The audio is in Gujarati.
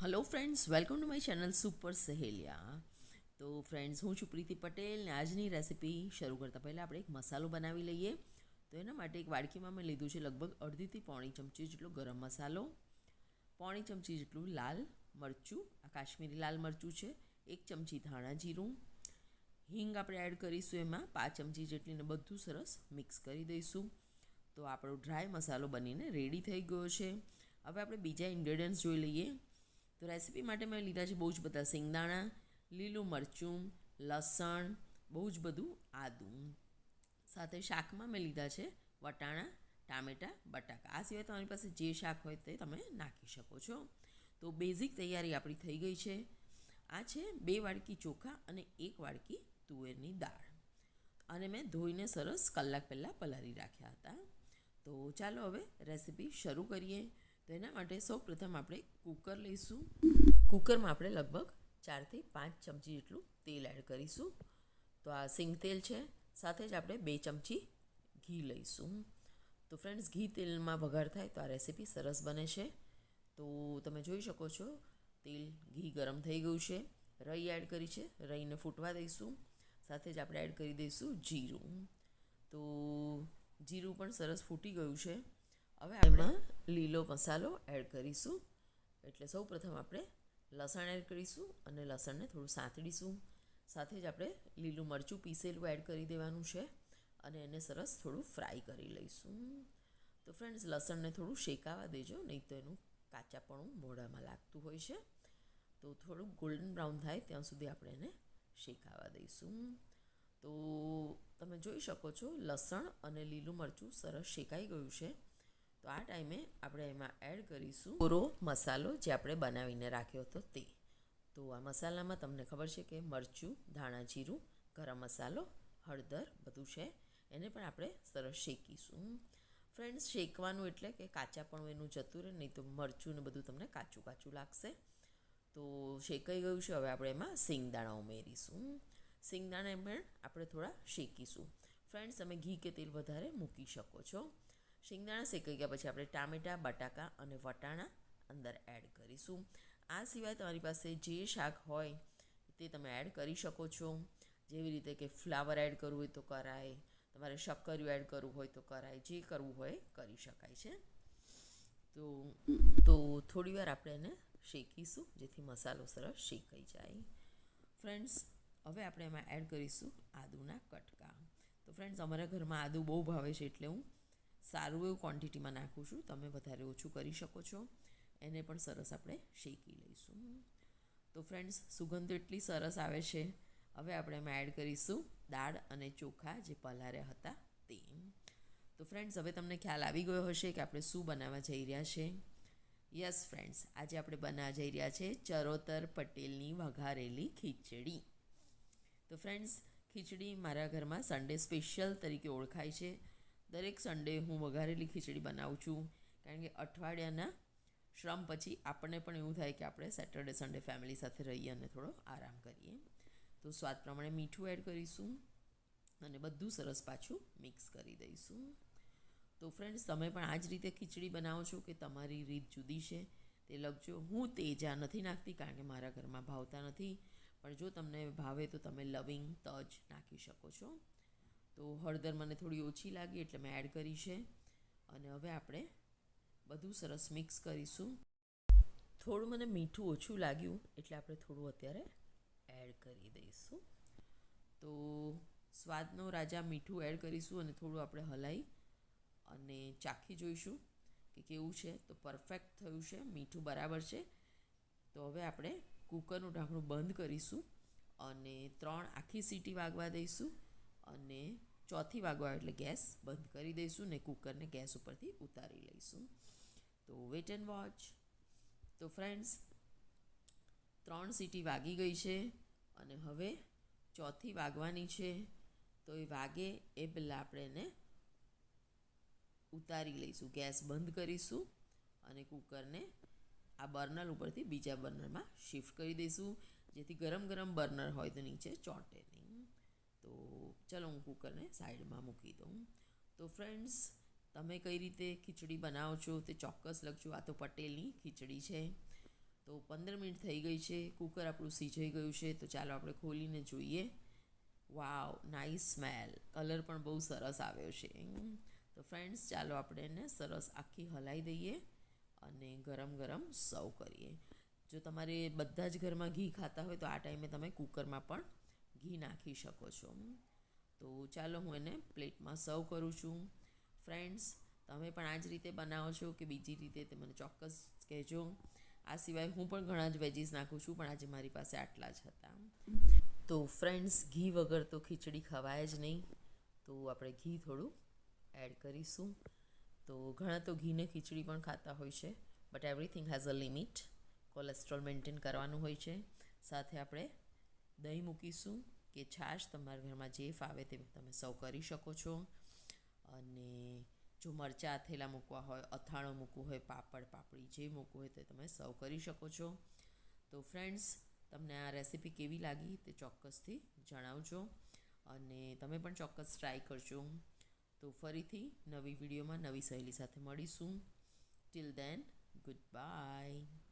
Hello friends, welcome to my channel super सहेलिया। तो फ्रेंड्स, હું છું પ્રીતિ પટેલ ને આજની રેસીપી શરૂ કરતાં પહેલાં આપણે એક મસાલો બનાવી લઈએ। તો એના માટે એક વાડકીમાં મેં લીધું છે લગભગ અડધીથી પોણી ચમચી જેટલો ગરમ મસાલો, પોણી ચમચી જેટલું લાલ મરચું, આ કાશ્મીરી લાલ મરચું છે, 1 ચમચી ધાણા જીરું, હિંગ આપણે એડ કરીશું એમાં 5 ચમચી જેટલી ને બધું સરસ મિક્સ કરી દઈશું। તો આપણો ડ્રાય મસાલો બનીને રેડી થઈ ગયો છે। હવે આપણે બીજા ઇન્ગ્રેડિયન્ટ્સ જોઈ લઈએ। તો રેસીપી માટે મેં લીધા છે બહુ જ બધા સિંગદાણા, લીલું મરચું, લસણ, બહુ જ બધું આદું, સાથે શાકમાં મેં લીધા છે વટાણા, ટામેટાં, બટાકા। આ સિવાય તમારી પાસે જે શાક હોય તે તમે નાખી શકો છો। તો બેઝિક તૈયારી આપણી થઈ ગઈ છે। આ છે 2 વાડકી ચોખા અને 1 વાડકી તુવેરની દાળ, અને મેં ધોઈને સરસ કલાક પહેલાં પલાળી રાખ્યા હતા। તો ચાલો હવે રેસીપી શરૂ કરીએ। તો એના માટે સૌપ્રથમ આપણે કુકર લઈશું। કુકરમાં આપણે લગભગ 4 થી 5 ચમચી જેટલું તેલ એડ કરીશું। તો આ સિંગ તેલ છે, સાથે જ આપણે 2 ચમચી ઘી લઈશું। તો ફ્રેન્ડ્સ, ઘી તેલમાં વઘાર થાય તો આ રેસીપી સરસ બને છે। તો તમે જોઈ શકો છો તેલ ઘી ગરમ થઈ ગયું છે। રઈ એડ કરી છે, રઈને ફૂટવા દઈશું। સાથે જ આપણે એડ કરી દઈશું જીરું। તો જીરું પણ સરસ ફૂટી ગયું છે। હવે એમાં લીલો મસાલો એડ કરીશું। એટલે સૌ પ્રથમ આપણે લસણ એડ કરીશું અને લસણને થોડું સાંતળીશું। સાથે જ આપણે લીલું મરચું પીસેલું એડ કરી દેવાનું છે અને એને સરસ થોડું ફ્રાય કરી લઈશું। તો ફ્રેન્ડ્સ, લસણને થોડું શેકાવા દેજો, નહીં તો એનું કાચાપણું મોઢામાં લાગતું હોય છે। તો થોડું ગોલ્ડન બ્રાઉન થાય ત્યાં સુધી આપણે એને શેકાવા દઈશું। તો તમે જોઈ શકો છો લસણ અને લીલું મરચું સરસ શેકાઈ ગયું છે। તો આ ટાઈમે આપણે એમાં એડ કરીશું કોરો મસાલો જે આપણે બનાવીને રાખ્યો હતો તે। તો આ મસાલામાં તમને ખબર છે કે મરચું, ધાણા જીરું, ગરમ મસાલો, હળદર બધું છે, એને પણ આપણે સરસ શેકીશું। ફ્રેન્ડ્સ, શેકવાનું એટલે કે કાચાપણું એનું જતું રહે, નહીં તો મરચું ને બધું તમને કાચું કાચું લાગશે। તો શેકાઈ ગયું છે। હવે આપણે એમાં સિંગદાણા ઉમેરીશું। સિંગદાણા પણ આપણે થોડા શેકીશું। ફ્રેન્ડ્સ, તમે ઘી કે તેલ વધારે મૂકી શકો છો। શિંગદાણા શેકાઈ ગયા પછી આપણે ટામેટાં, બટાકા અને વટાણા અંદર એડ કરીશું। આ સિવાય તમારી પાસે જે શાક હોય તે તમે એડ કરી શકો છો। જેવી રીતે કે ફ્લાવર એડ કરવું હોય તો કરાય, તમારે શક્કરિયું એડ કરવું હોય તો કરાય, જે કરવું હોય કરી શકાય છે। તો થોડીવાર આપણે એને શેકીશું જેથી મસાલો સરસ શેકાઈ જાય। ફ્રેન્ડ્સ, હવે આપણે એમાં એડ કરીશું આદુના કટકા। તો ફ્રેન્ડ્સ, અમારા ઘરમાં આદુ બહુ ભાવે છે, એટલે હું સારું એવું ક્વોન્ટિટીમાં નાખું છું, તમે વધારે ઓછું કરી શકો છો। એને પણ સરસ આપણે શેકી લઈશું। તો ફ્રેન્ડ્સ, સુગંધ એટલી સરસ આવે છે। હવે આપણે એમાં એડ કરીશું દાળ અને ચોખા જે પલાળ્યા હતા તે। તો ફ્રેન્ડ્સ, હવે તમને ખ્યાલ આવી ગયો હશે કે આપણે શું બનાવવા જઈ રહ્યા છે। યસ ફ્રેન્ડ્સ, આજે આપણે બનાવવા જઈ રહ્યા છે ચરોતર પટેલની વઘારેલી ખીચડી। તો ફ્રેન્ડ્સ, ખીચડી મારા ઘરમાં સન્ડે સ્પેશિયલ તરીકે ઓળખાય છે। દરેક સન્ડે હું વઘારેલી ખીચડી બનાવું છું, કારણ કે અઠવાડિયાના શ્રમ પછી આપણને પણ એવું થાય કે આપણે સેટરડે સન્ડે ફેમિલી સાથે રહીએ અને થોડો આરામ કરીએ। તો સ્વાદ પ્રમાણે મીઠું એડ કરીશું અને બધું સરસ પાછું મિક્સ કરી દઈશું। તો ફ્રેન્ડ્સ, તમે પણ આ જ રીતે ખીચડી બનાવો છો કે તમારી રીત જુદી છે તે લખજો। હું તેજા નથી નાખતી કારણ કે મારા ઘરમાં ભાવતા નથી, પણ જો તમને ભાવે તો તમે લવિંગ, તજ નાખી શકો છો। તો હળદર મને થોડી ઓછી લાગી એટલે મેં એડ કરી છે, અને હવે આપણે બધું સરસ મિક્સ કરીશું। થોડું મને મીઠું ઓછું લાગ્યું એટલે આપણે થોડું અત્યારે એડ કરી દઈશું। તો સ્વાદનો રાજા મીઠું એડ કરીશું અને થોડું આપણે હલાવી અને ચાખી જોઈશું કે કેવું છે। તો પરફેક્ટ થયું છે, મીઠું બરાબર છે। તો હવે આપણે કુકરનું ઢાંકણું બંધ કરીશું અને 3 આખી સીટી વાગવા દઈશું, અને ચોથી વાગવા એટલે ગેસ બંધ કરી દઈશું ને કુકરને ગેસ ઉપરથી ઉતારી લઈશું। તો વેટ એન્ડ વોચ। તો ફ્રેન્ડ્સ, 3 સીટી વાગી ગઈ છે અને હવે ચોથી વાગવાની છે। તો એ વાગે એ પહેલાં આપણે એને ઉતારી લઈશું, ગેસ બંધ કરીશું અને કુકરને આ બર્નર ઉપરથી બીજા બર્નરમાં શિફ્ટ કરી દઈશું, જેથી ગરમ ગરમ બર્નર હોય તો નીચે ચોંટે નહીં। તો ચલો હું કુકરને સાઈડમાં મૂકી દઉં। તો ફ્રેન્ડ્સ, તમે કઈ રીતે ખીચડી બનાવો છો તે ચોક્કસ લખજો। આ તો પટેલની ખીચડી છે। તો 15 મિનિટ થઈ ગઈ છે, કુકર આપણું સિજાઈ ગયું છે. તો ચાલો આપણે ખોલીને જોઈએ. વાવ, નાઇસ સ્મેલ, કલર પણ બહુ સરસ આવ્યો છે. તો ફ્રેન્ડ્સ, ચાલો આપણે એને સરસ આખી હલાવી દઈએ અને ગરમ ગરમ સર્વ કરીએ. જો તમારે બધા જ ઘરમાં ઘી ખાતા હોય તો આ ટાઈમે તમે કુકરમાં પણ ઘી નાખી શકો છો. તો ચાલો હું એને પ્લેટમાં સર્વ કરું છું. ફ્રેન્ડ્સ, તમે પણ આ જ રીતે બનાવો છો કે બીજી રીતે તે મને ચોક્કસ કહેજો. આ સિવાય હું પણ ઘણા જ વેજીસ નાખું છું, પણ આજે મારી પાસે આટલા જ હતા. તો ફ્રેન્ડ્સ, ઘી વગર તો ખીચડી ખવાય જ નહીં, તો આપણે ઘી થોડું એડ કરીશું. તો ઘણા તો ઘીને ખીચડી પણ ખાતા હોય છે, but everything has a limit. Cholesterol maintain કરવાનું હોય છે. સાથે આપણે દહીં મૂકીશું કે છાશ, તમારા ઘરમાં જે ફાવે તે તમે સર્વ કરી શકો છો. અને જો મરચાં આથેલા મૂકવા હોય, અથાણું મૂકવું હોય, પાપડ પાપડી જે મૂકવું હોય તે તમે સર્વ કરી શકો છો. તો ફ્રેન્ડ્સ, તમને આ રેસીપી કેવી લાગી તે ચોક્કસથી જણાવજો અને તમે પણ ચોક્કસ ટ્રાય કરજો. તો ફરીથી નવી વિડીયોમાં નવી સહેલી સાથે મળીશું. Till then, good bye.